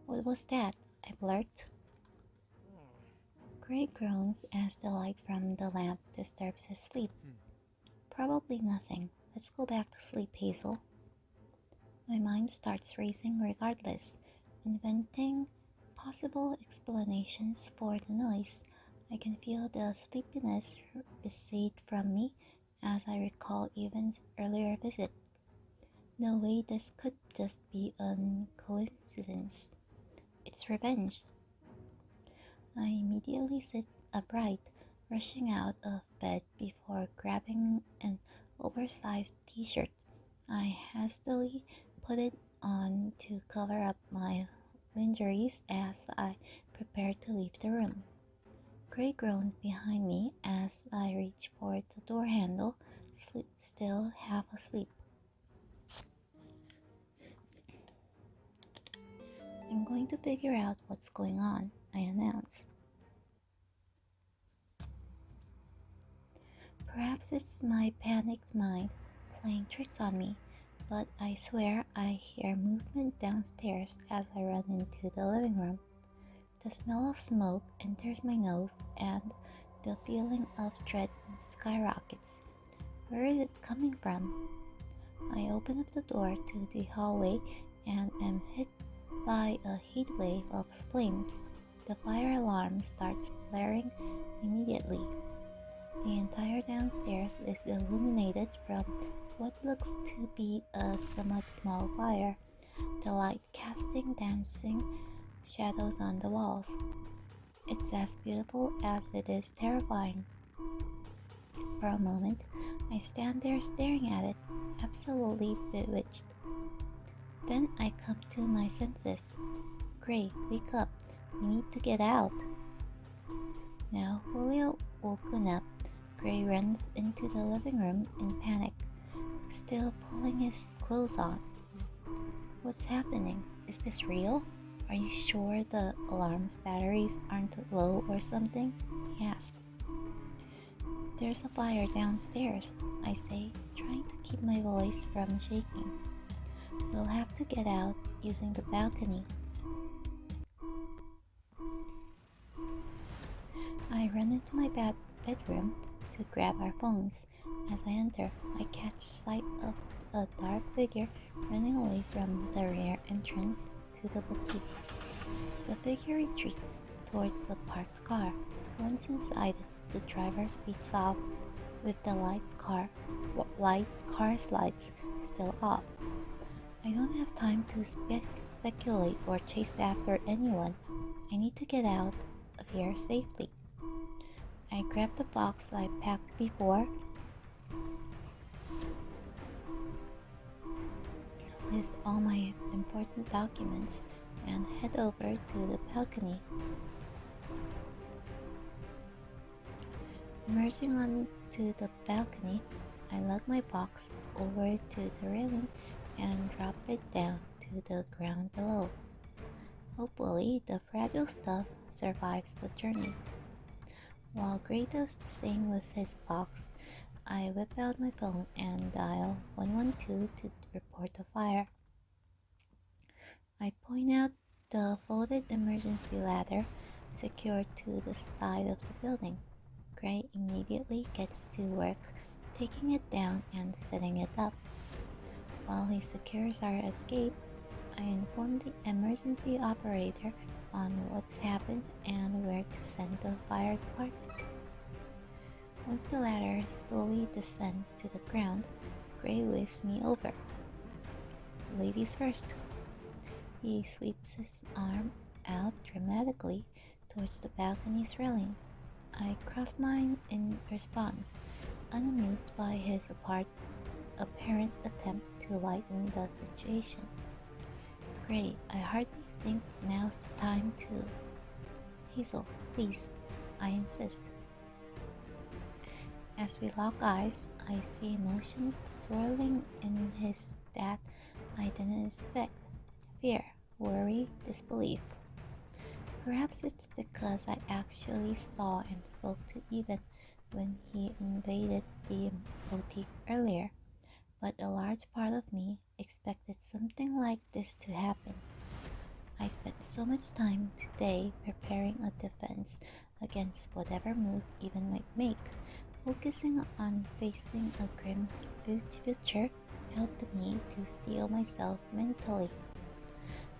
"What was that?" I blurt. Gray groans as the light from the lamp disturbs his sleep. "Probably nothing. Let's go back to sleep, Hazel." My mind starts racing regardless, inventing possible explanations for the noise. I can feel the sleepiness recede from me as I recall Evan's earlier visit. No way this could just be a coincidence. It's revenge. I immediately sit upright, rushing out of bed before grabbing an oversized t-shirt. I hastily put it on to cover up my injuries as I prepare to leave the room. Gray groans behind me as I reach for the door handle, still half asleep. "I'm going to figure out what's going on," I announce. Perhaps it's my panicked mind playing tricks on me, but I swear I hear movement downstairs as I run into the living room. The smell of smoke enters my nose and the feeling of dread skyrockets. Where is it coming from? I open up the door to the hallway and am hit by a heat wave of flames. The fire alarm starts blaring immediately. The entire downstairs is illuminated from what looks to be a somewhat small fire, the light casting dancing shadows on the walls. It's as beautiful as it is terrifying. For a moment, I stand there staring at it, absolutely bewitched. Then I come to my senses. "Gray, wake up. We need to get out." Now fully woken up, Gray runs into the living room in panic, still pulling his clothes on. "What's happening? Is this real? Are you sure the alarm's batteries aren't low or something?" he asks. "There's a fire downstairs," I say, trying to keep my voice from shaking. "We'll have to get out using the balcony." I run into my bedroom to grab our phones. As I enter, I catch sight of a dark figure running away from the rear entrance to the boutique. The figure retreats towards the parked car. Once inside it, the driver speeds off with the car lights still off. I don't have time to speculate or chase after anyone. I need to get out of here safely. I grab the box I packed before with all my important documents and head over to the balcony. Emerging onto the balcony, I lug my box over to the railing and drop it down to the ground below. Hopefully, the fragile stuff survives the journey. While Gray does the same with his box, I whip out my phone and dial 112 to report the fire. I point out the folded emergency ladder secured to the side of the building. Gray immediately gets to work, taking it down and setting it up. While he secures our escape, I inform the emergency operator on what's happened and where to send the fire department. Once the ladder fully descends to the ground, Gray waves me over. "Ladies first." He sweeps his arm out dramatically towards the balcony's railing. I cross mine in response, unamused by his apparent attempt to lighten the situation. "Gray, I hardly think now's the time to—" "Hazel, please," I insist. As we lock eyes, I see emotions swirling in his that I didn't expect. Fear, worry, disbelief. Perhaps it's because I actually saw and spoke to Evan when he invaded the boutique earlier, but a large part of me expected something like this to happen. I spent so much time today preparing a defense against whatever move even might make. Focusing on facing a grim future helped me to steel myself mentally.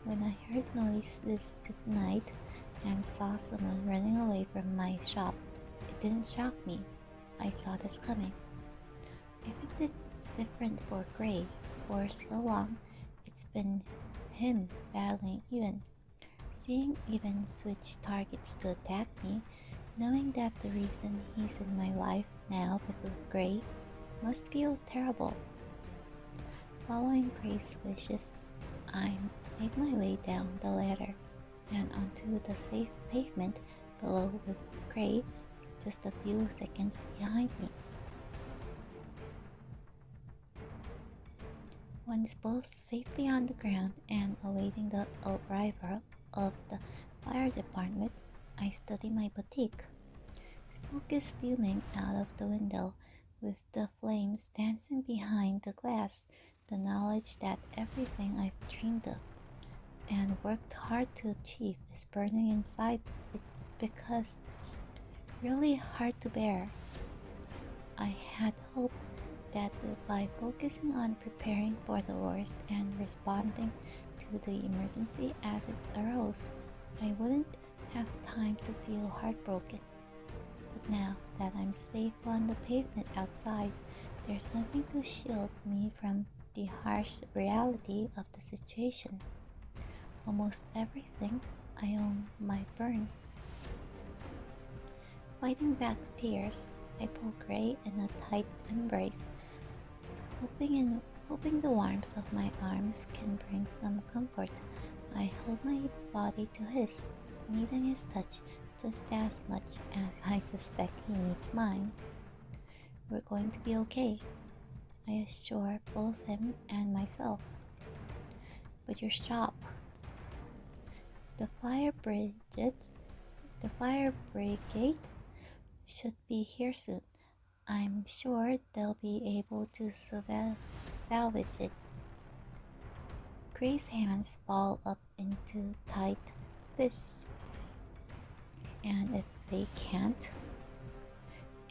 When I heard noises tonight and saw someone running away from my shop, it didn't shock me. I saw this coming. I think it's different for Gray. For so long, it's been him battling Even. Seeing Even switch targets to attack me, knowing that the reason he's in my life now because of Gray, must feel terrible. Following Gray's wishes, I made my way down the ladder and onto the safe pavement below with Gray just a few seconds behind me. Once both safely on the ground and awaiting the arrival of the fire department, I study my boutique. Smoke is fuming out of the window, with the flames dancing behind the glass. The knowledge that everything I've dreamed of and worked hard to achieve is burning inside. It's because really hard to bear. I had hoped that by focusing on preparing for the worst and responding to the emergency as it arose, I wouldn't have time to feel heartbroken. But now that I'm safe on the pavement outside, there's nothing to shield me from the harsh reality of the situation. Almost everything I own might burn. Fighting back tears, I pull Gray in a tight embrace, hoping the warmth of my arms can bring some comfort. I hold my body to his, needing his touch just as much as I suspect he needs mine. We're going to be okay, I assure both him and myself. But your shop, the fire brigade, the fire brigade should be here soon. I'm sure they'll be able to salvage it. Gray's hands ball up into tight fists, and if they can't,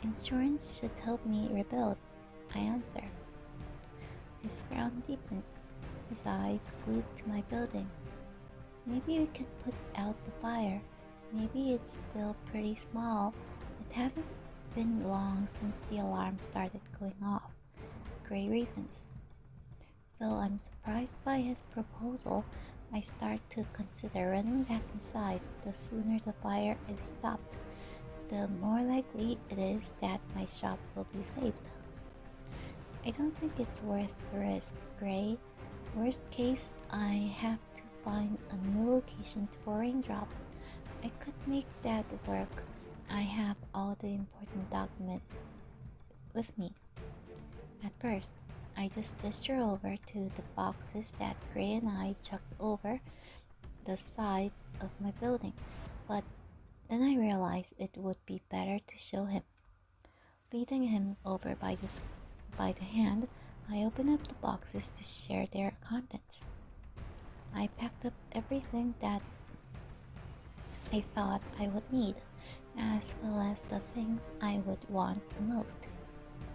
insurance should help me rebuild, I answer. His frown deepens, his eyes glued to my building. Maybe we could put out the fire. Maybe it's still pretty small. It hasn't been long since the alarm started going off. Gray reasons. Though I'm surprised by his proposal, I start to consider running back inside. The sooner the fire is stopped, the more likely it is that my shop will be saved. I don't think it's worth the risk, Gray. Worst case, I have to find a new location for Raindrop. I could make that work. I have all the important documents with me. At first, I just gesture over to the boxes that Gray and I chucked over the side of my building, but then I realized it would be better to show him. Leading him over by the hand, I opened up the boxes to share their contents. I packed up everything that I thought I would need, as well as the things I would want the most,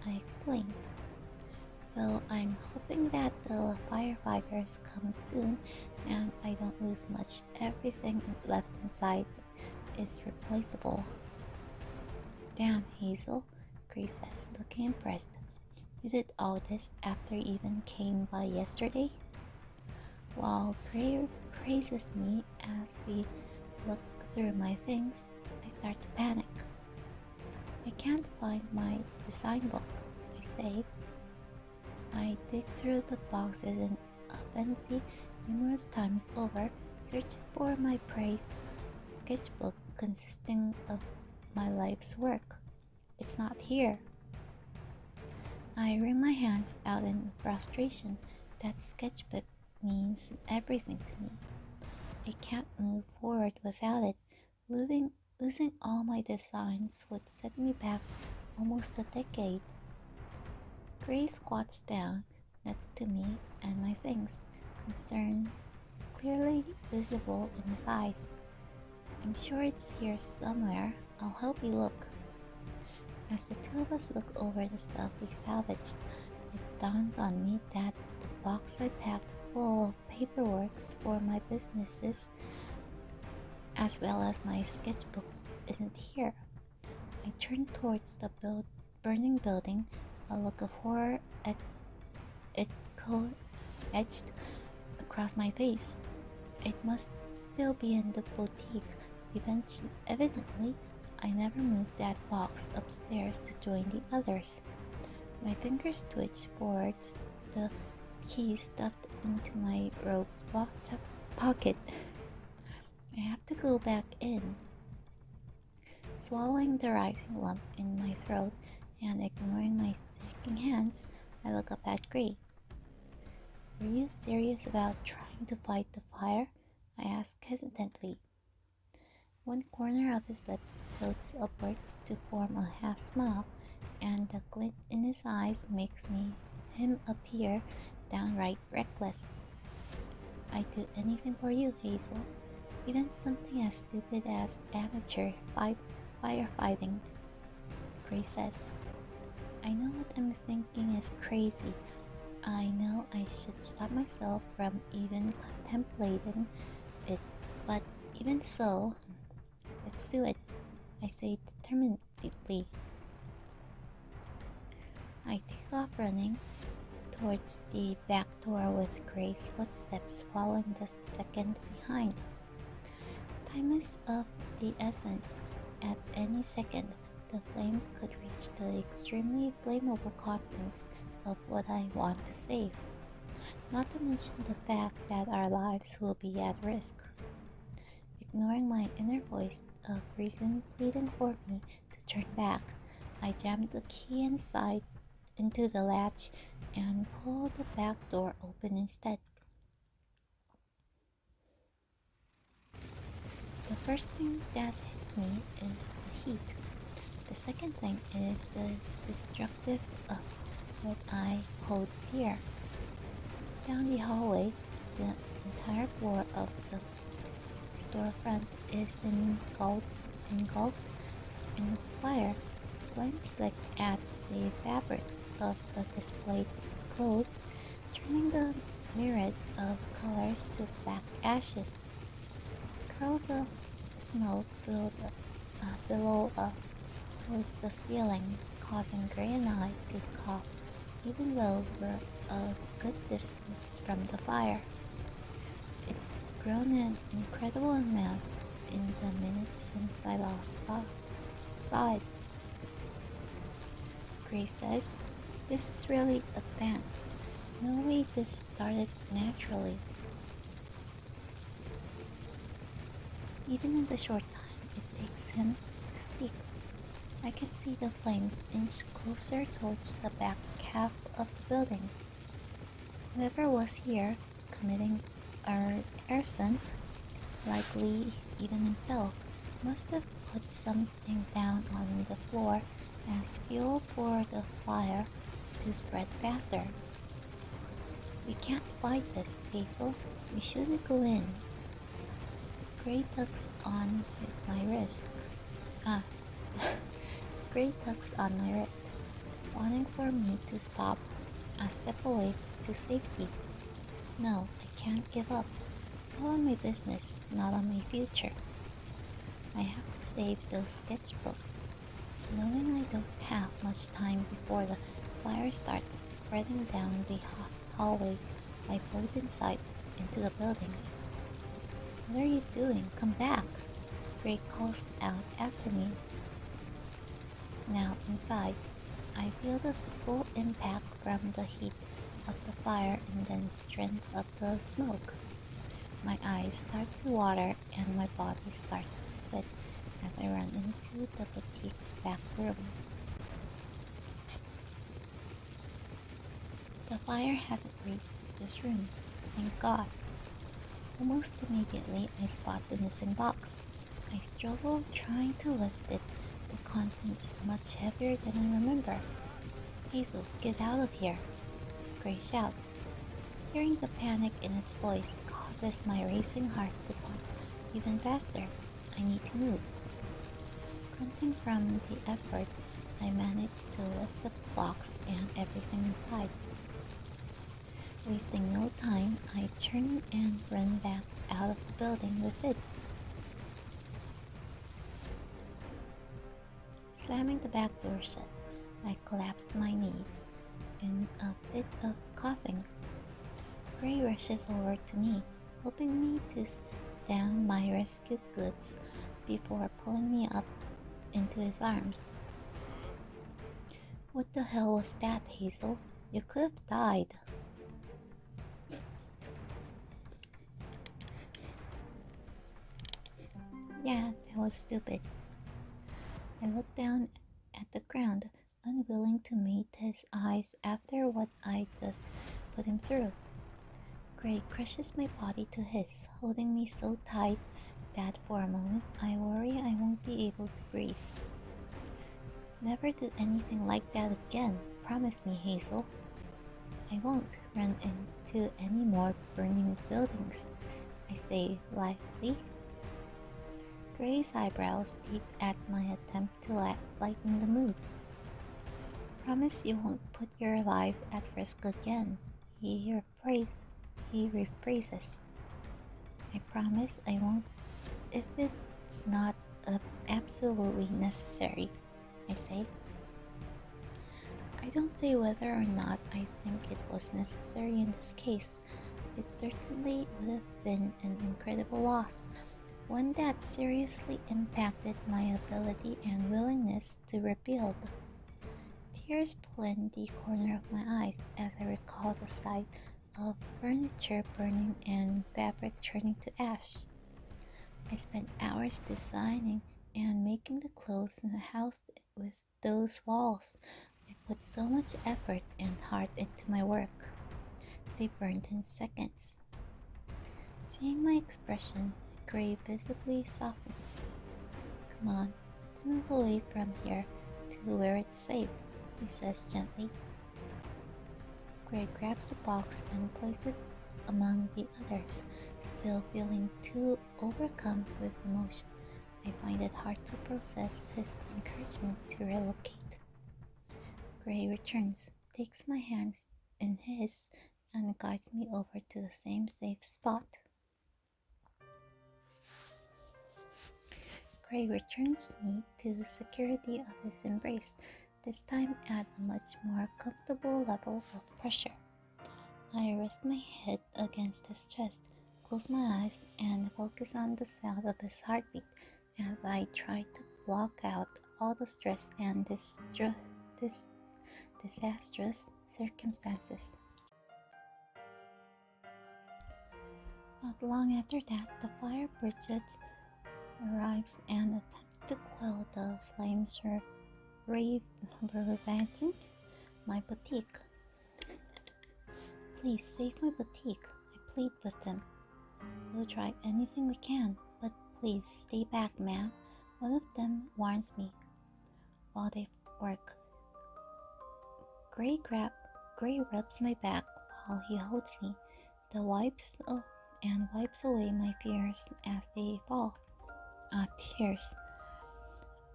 I explained. Though I'm hoping that the firefighters come soon and I don't lose much, everything left inside is replaceable. Damn, Hazel, Grace says, looking impressed. You did all this after Even came by yesterday? While Gray praises me as we look through my things, I start to panic. I can't find my design book, I say. I dig through the boxes in a fancy numerous times over, searching for my prized sketchbook consisting of my life's work. It's not here. I wring my hands out in frustration. That sketchbook means everything to me. I can't move forward without it. Losing all my designs would set me back almost a decade. Gray squats down next to me and my things, concern clearly visible in his eyes. I'm sure it's here somewhere. I'll help you look. As the two of us look over the stuff we salvaged, it dawns on me that the box I packed full of paperwork for my businesses, as well as my sketchbooks, isn't here. I turn towards the burning building, a look of horror etched across my face. It must still be in the boutique. Evidently, I never moved that box upstairs to join the others. My fingers twitch towards the key stuffed into my robe's pocket. I have to go back in. Swallowing the rising lump in my throat and ignoring my shaking hands, I look up at Gray. Were you serious about trying to fight the fire? I ask hesitantly. One corner of his lips floats upwards to form a half smile, and the glint in his eyes makes him appear downright reckless. I'd do anything for you, Hazel, even something as stupid as amateur firefighting, Gray says. I know what I'm thinking is crazy. I know I should stop myself from even contemplating it, but even so, let's do it, I say determinedly. I take off running towards the back door with Gray's footsteps following just a second behind. Time is of the essence. At any second, the flames could reach the extremely flammable contents of what I want to save, not to mention the fact that our lives will be at risk. Ignoring my inner voice of reason pleading for me to turn back, I jam the key inside into the latch and pull the back door open instead. The first thing that hits me is the heat. The second thing is the destructive of what I hold dear. Down the hallway, the entire floor of the storefront is engulfed in fire. Flames lick at the fabrics of the displayed clothes, turning the myriad of colors to black ashes. Curls of smoke billow up towards the ceiling, causing Gray and I to cough, even though we're a good distance from the fire. It's grown an incredible amount in the minutes since I last saw it. Gray says, this is really advanced. No way this started naturally. Even in the short time it takes him to speak, I can see the flames inch closer towards the back half of the building. Whoever was here committing arson, likely even himself, must have put something down on the floor as fuel for the fire to spread faster. We can't fight this, Hazel. We shouldn't go in. Gray tugs on my wrist. Gray tugs on my wrist, wanting for me to stop a step away to safety. No, I can't give up. Not on my business, not on my future. I have to save those sketchbooks. Knowing I don't have much time before the fire starts spreading down the hallway, I bolt inside into the building. What are you doing? Come back! Gray calls out after me. Now inside, I feel the full impact from the heat of the fire and then strength of the smoke. My eyes start to water and my body starts to sweat as I run into the boutique's back room. The fire hasn't reached this room, thank God. Almost immediately, I spot the missing box. I struggle trying to lift it, the contents much heavier than I remember. Hazel, get out of here, Gray shouts. Hearing the panic in his voice causes causes my racing heart to pump even faster. I need to move. Grunting from the effort, I managed to lift the box and everything inside. Wasting no time, I turn and run back out of the building with it. Slamming the back door shut, I collapse my knees in a fit of coughing. Gray rushes over to me, hoping me to sit down my rescued goods before pulling me up into his arms. What the hell was that, Hazel? You could have died. Yeah, that was stupid. I looked down at the ground, unwilling to meet his eyes after what I just put him through. Gray crushes my body to his, holding me so tight that for a moment I worry I won't be able to breathe. Never do anything like that again, promise me, Hazel. I won't run into any more burning buildings, I say lightly. Gray's eyebrows deep at my attempt to lighten the mood. Promise you won't put your life at risk again, he rephrases. I promise I won't if it's not absolutely necessary, I say. I don't say whether or not I think it was necessary in this case. It certainly would have been an incredible loss, one that seriously impacted my ability and willingness to rebuild. Tears blend the corner of my eyes as I recall the sight of furniture burning and fabric turning to ash. I spent hours designing and making the clothes in the house with those walls. I put so much effort and heart into my work. They burned in seconds. Seeing my expression, Gray visibly softens. Come on, let's move away from here to where it's safe, he says gently. Gray grabs the box and places it among the others, still feeling too overcome with emotion. I find it hard to process his encouragement to relocate. Gray returns, takes my hands in his, and guides me over to the same safe spot. Gray returns me to the security of his embrace, this time at a much more comfortable level of pressure. I rest my head against his chest, close my eyes, and focus on the sound of his heartbeat as I try to block out all the stress and disastrous circumstances. Not long after that, the fire brigade arrives and attempts to quell the flames ravaging my boutique. Please save my boutique, I plead with them. We'll try anything we can, but please stay back, ma'am. One of them warns me. While they work, Gray rubs my back while he holds me, wipes away my fears as they fall. Tears.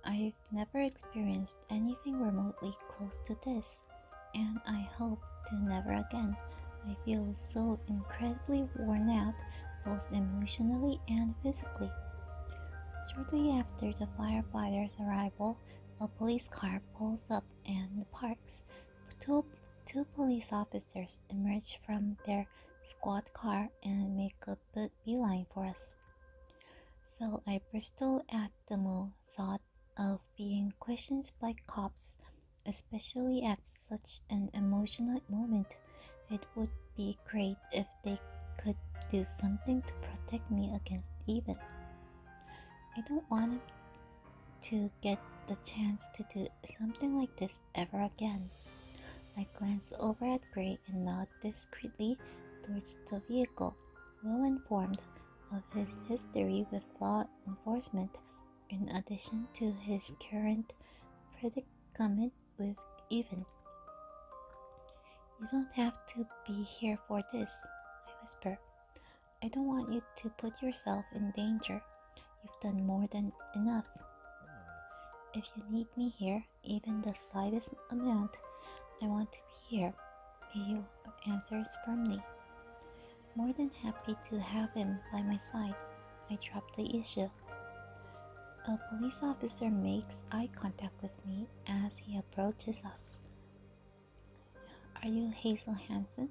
I've never experienced anything remotely close to this, and I hope to never again. I feel so incredibly worn out, both emotionally and physically. Shortly after the firefighters' arrival, a police car pulls up and parks. Two police officers emerge from their squad car and make a beeline for us. Though I bristle at the thought of being questioned by cops, especially at such an emotional moment, it would be great if they could do something to protect me against even. I don't want to get the chance to do something like this ever again. I glance over at Gray and nod discreetly towards the vehicle, well informed of his history with law enforcement, in addition to his current predicament with Even. You don't have to be here for this, I whisper. I don't want you to put yourself in danger. You've done more than enough. If you need me here, even the slightest amount, I want to be here, he answers firmly. More than happy to have him by my side, I drop the issue. A police officer makes eye contact with me as he approaches us. Are you Hazel Hansen,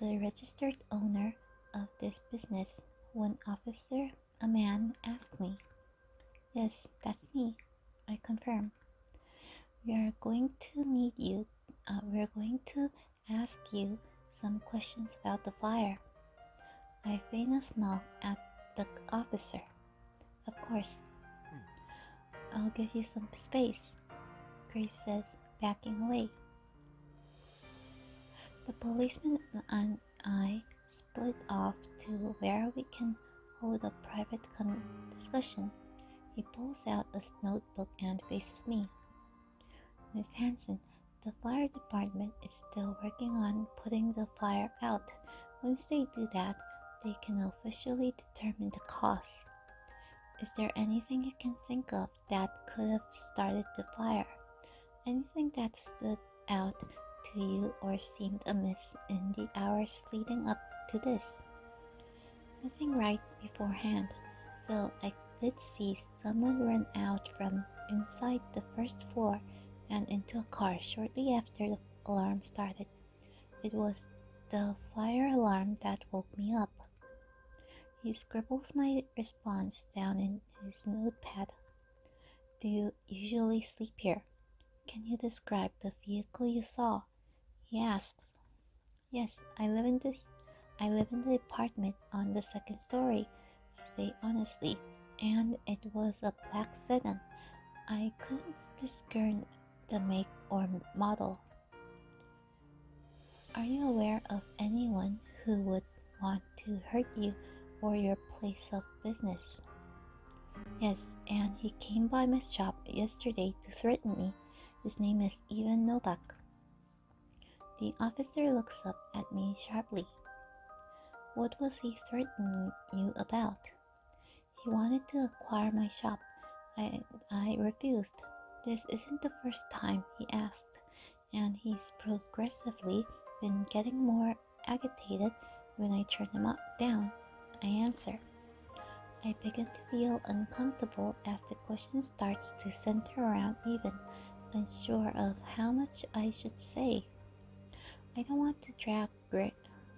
the registered owner of this business? One officer, a man, asked me. Yes, that's me, I confirm. We're going to ask you some questions about the fire. I feign a smile at the officer. Of course. I'll give you some space, Grace says, backing away. The policeman and I split off to where we can hold a private discussion. He pulls out a notebook and faces me. Miss Hansen, the fire department is still working on putting the fire out. Once they do that, they can officially determine the cause. Is there anything you can think of that could have started the fire? Anything that stood out to you or seemed amiss in the hours leading up to this? Nothing right beforehand, though I did see someone run out from inside the first floor and into a car shortly after the alarm started. It was the fire alarm that woke me up. He scribbles my response down in his notepad. Do you usually sleep here? Can you describe the vehicle you saw? He asks. Yes, I live in the apartment on the second story, I say honestly, and it was a black sedan. I couldn't discern the make or model. Are you aware of anyone who would want to hurt you or your place of business? Yes, and he came by my shop yesterday to threaten me. His name is Ivan Novak. The officer looks up at me sharply. What was he threatening you about? He wanted to acquire my shop. I refused. This isn't the first time, he asked, and he's progressively been getting more agitated when I turn him down. I answer. I begin to feel uncomfortable as the question starts to center around Ivan, unsure of how much I should say. I don't want to drag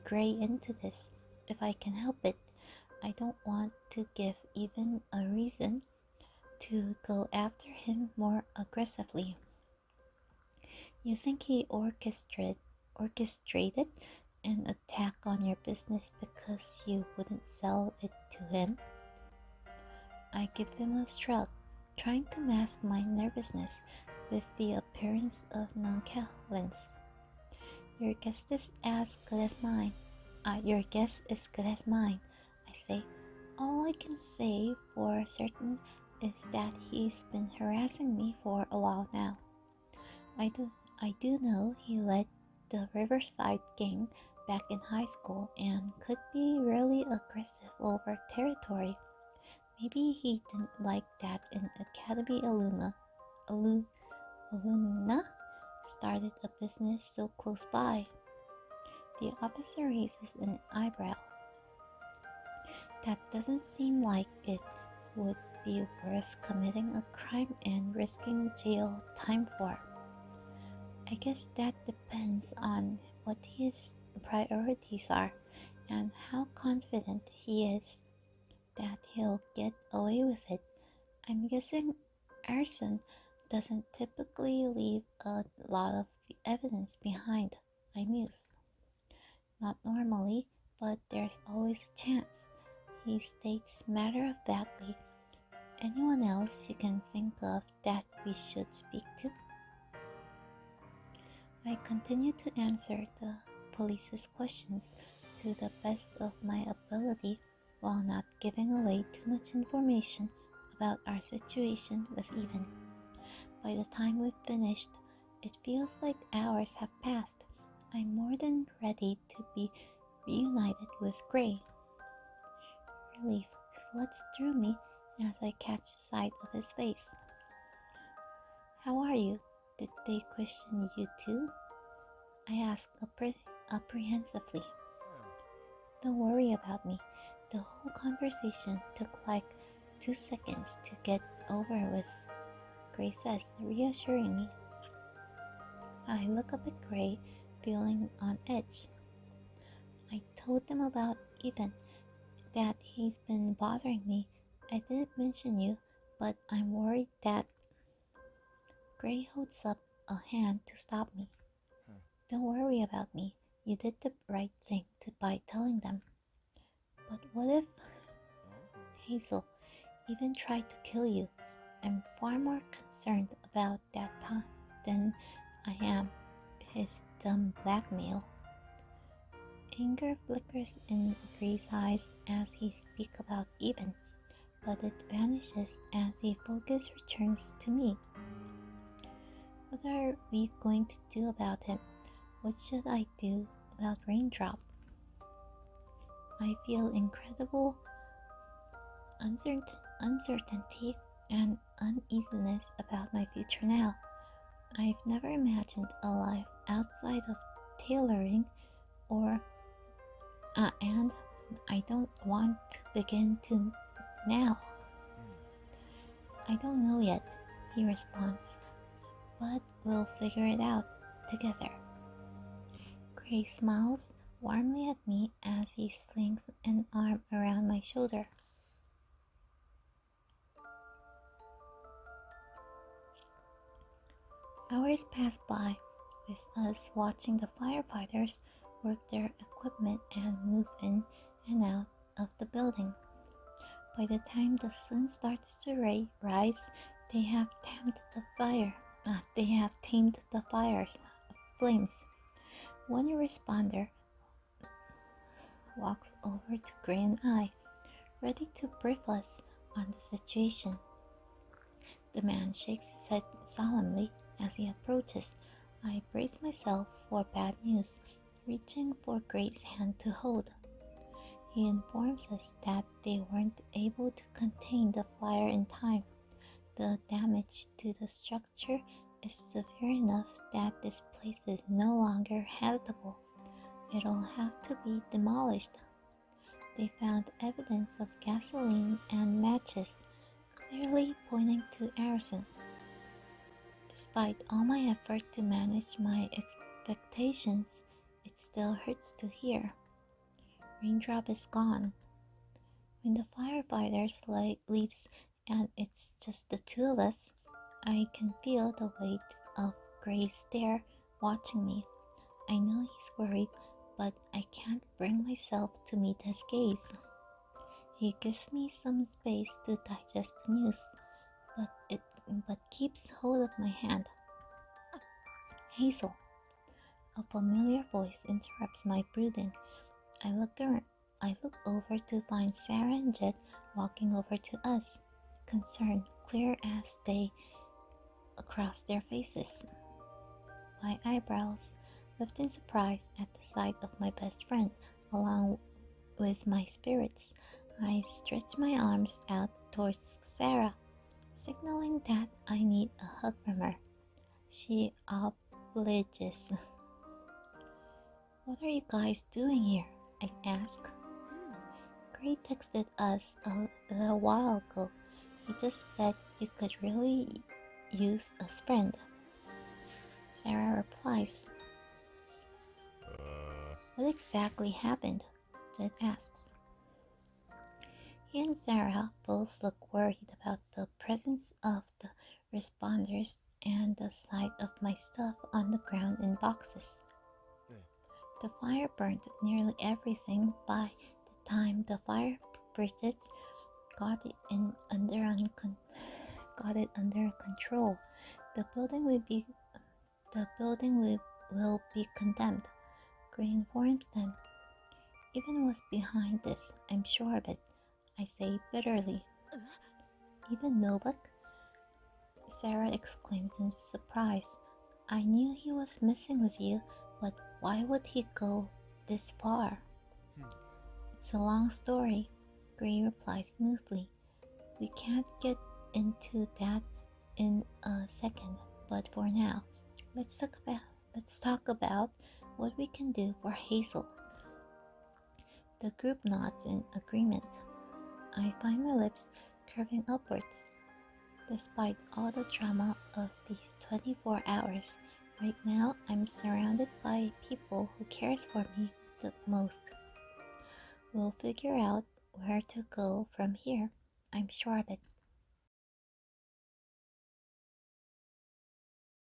Gray into this if I can help it. I don't want to give Ivan a reason to go after him more aggressively. You think he orchestrated an attack on your business because you wouldn't sell it to him? I give him a shrug, trying to mask my nervousness with the appearance of nonchalance. Your guess is as good as mine. I say. All I can say for certain is that he's been harassing me for a while now. I do know he led the Riverside gang back in high school and could be really aggressive over territory. Maybe he didn't like that an Academy alumna started a business so close by. The officer raises an eyebrow. That doesn't seem like it would be worth committing a crime and risking jail time for. I guess that depends on what his priorities are and how confident he is that he'll get away with it. I'm guessing arson doesn't typically leave a lot of evidence behind, I muse. Not normally, but there's always a chance, he states matter-of-factly. Anyone else you can think of that we should speak to? I continue to answer the police's questions to the best of my ability while not giving away too much information about our situation with Ivan. By the time we've finished, it feels like hours have passed. I'm more than ready to be reunited with Gray. Relief floods through me as I catch sight of his face. How are you? Did they question you too? I asked apprehensively. Don't worry about me. The whole conversation took like 2 seconds to get over with, Gray says, reassuring me. I look up at Gray, feeling on edge. I told them about Eben, that he's been bothering me. I didn't mention you, but I'm worried that... Gray holds up a hand to stop me. Don't worry about me. You did the right thing by telling them. But what if... Hazel even tried to kill you? I'm far more concerned about that time than I am his dumb blackmail. Anger flickers in Gray's eyes as he speaks about Eben, but it vanishes as the focus returns to me. What are we going to do about him? What should I do about Raindrop? I feel incredible uncertainty and uneasiness about my future now. I've never imagined a life outside of tailoring and I don't want to begin to now. I don't know yet, he responds, but we'll figure it out together. Gray smiles warmly at me as he slings an arm around my shoulder. Hours pass by, with us watching the firefighters work their equipment and move in and out of the building. By the time the sun starts to rise, they have tamed the fire's flames. One responder walks over to Gray and I, ready to brief us on the situation. The man shakes his head solemnly as he approaches. I brace myself for bad news, reaching for Gray's hand to hold. He informs us that they weren't able to contain the fire in time. The damage to the structure is severe enough that this place is no longer habitable. It'll have to be demolished. They found evidence of gasoline and matches, clearly pointing to arson. Despite all my effort to manage my expectations, it still hurts to hear. Raindrop is gone. When the firefighters leaves and it's just the two of us, I can feel the weight of Gray's stare watching me. I know he's worried, but I can't bring myself to meet his gaze. He gives me some space to digest the news, but keeps hold of my hand. Hazel. A familiar voice interrupts my brooding. I look over to find Sarah and Jet walking over to us, concern clear as day across their faces. My eyebrows lift in surprise at the sight of my best friend, along with my spirits. I stretch my arms out towards Sarah, signaling that I need a hug from her. She obliges. What are you guys doing here? I ask. Gray texted us a little while ago. He just said you could really use a friend. Sarah replies. What exactly happened? Jed asks. He and Sarah both look worried about the presence of the responders and the sight of my stuff on the ground in boxes. The fire burned nearly everything by the time the fire brigade got it under control. The building will be condemned. Gray informs them. Even was behind this, I'm sure of it, I say bitterly. Even Novak? Sarah exclaims in surprise. I knew he was messing with you, but why would he go this far? It's a long story, Gray replies smoothly. We can't get into that in a second, but for now, let's talk about what we can do for Hazel. The group nods in agreement. I find my lips curving upwards. Despite all the drama of these 24 hours, right now I'm surrounded by people who cares for me the most. We'll figure out where to go from here. I'm sure of it.